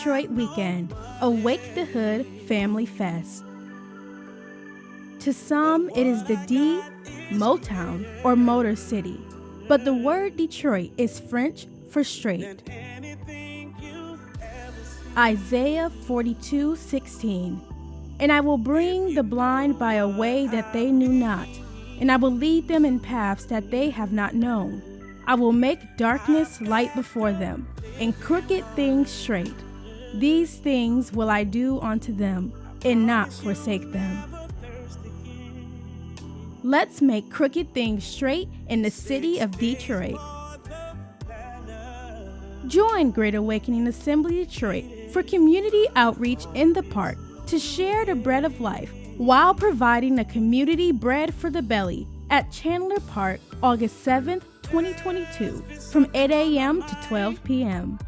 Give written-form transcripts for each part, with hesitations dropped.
Detroit weekend, Awake the Hood Family Fest. To some, it is the D, Motown, or Motorcity, but the word Detroit is French for strait. Isaiah 42:16. And I will bring the blind by a way that they knew not, and I will lead them in paths that they have not known. I will make darkness light before them, and crooked things straight. These things will I do unto them, and not forsake them. Let's make crooked things straight in the city of Detroit. Join Great Awakening Assembly Detroit for community outreach in the park to share the bread of life while providing a community bread for the belly at Chandler Park August 7th, 2022 from 8 a.m. to 12 p.m.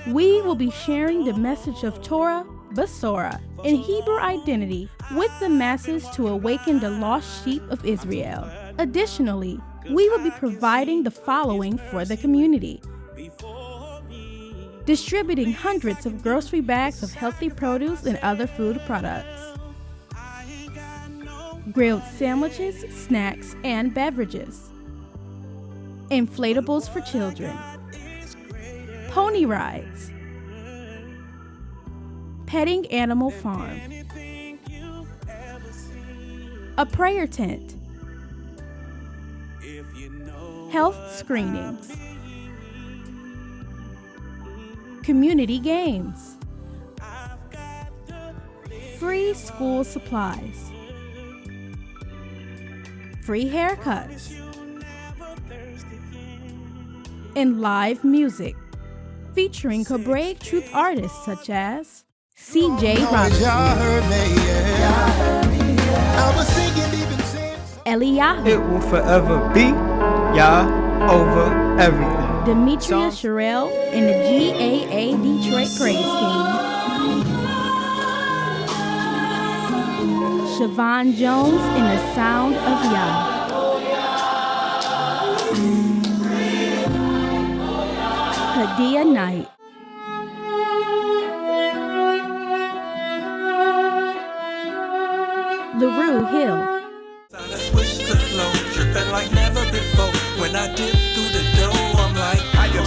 We will be sharing the message of Torah, Besorah, and Hebrew identity with the masses to awaken the lost sheep of Israel. Additionally, we will be providing the following for the community: distributing hundreds of grocery bags of healthy produce and other food products, grilled sandwiches, snacks, and beverages, inflatables for children, pony rides, petting animal farm, a prayer tent, health screenings, community games, free school supplies, free haircuts, and live music featuring Hebraic truth artists such as C.J. Robinson, Eliyahu, it will forever be Yah over everything. Demetria Sherrill and the GAA Detroit Praise Team, Siobhan Jones and the Sound of Yah, Hadia Knight, LaRue Hill,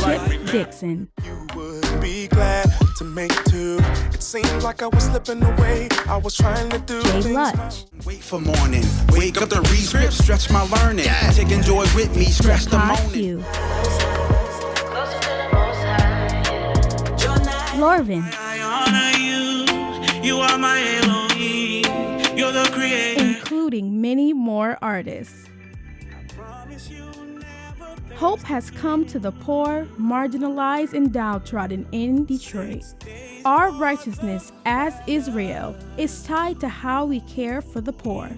Chip Dixon, You would be glad to make two. It seemed like I was slipping away. I was trying to do Jay things Lutch, Wait for morning, wake up to read script, stretch my learning, taking joy with me, scratch the Pod moaning. Hugh, Lorvin, I honor you. You are my Elohim. You're the creator. including many more artists. Hope has come to the poor, marginalized, and downtrodden in Detroit. Our righteousness as Israel is tied to how we care for the poor.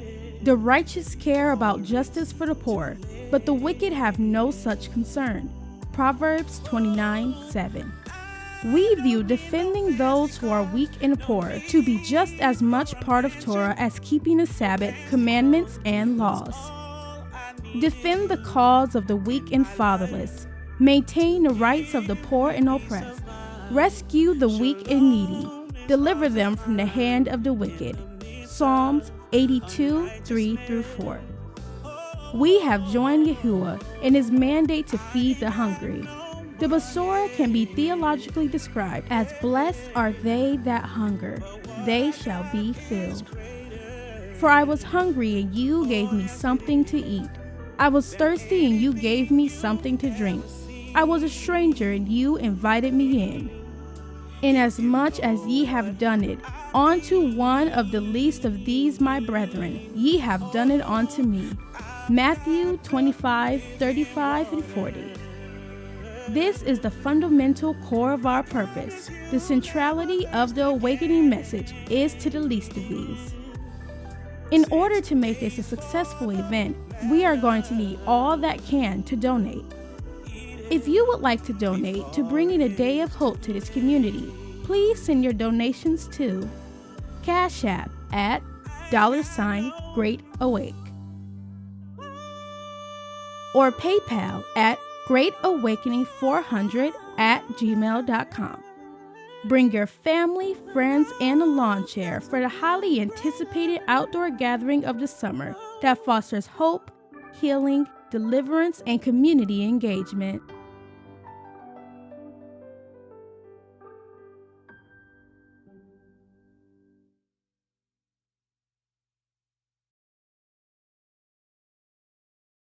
The righteous care about justice for the poor, but the wicked have no such concern. Proverbs 29:7. We view defending those who are weak and poor to be just as much part of Torah as keeping the Sabbath, commandments, and laws. Defend the cause of the weak and fatherless. Maintain the rights of the poor and oppressed. Rescue the weak and needy. Deliver them from the hand of the wicked. Psalms 82:3-4. We have joined Yahuwah in his mandate to feed the hungry. The Besorah can be theologically described as blessed are they that hunger, they shall be filled. For I was hungry and you gave me something to eat. I was thirsty and you gave me something to drink. I was a stranger and you invited me in. Inasmuch as ye have done it unto one of the least of these my brethren, ye have done it unto me. Matthew 25:35-40. This is the fundamental core of our purpose. The centrality of the awakening message is to the least of these. In order to make this a successful event, we are going to need all that can to donate. If you would like to donate to bringing a day of hope to this community, please send your donations to Cash App at $GreatAwake or PayPal at greatawakening400@gmail.com. Bring your family, friends, and a lawn chair for the highly anticipated outdoor gathering of the summer that fosters hope, healing, deliverance, and community engagement.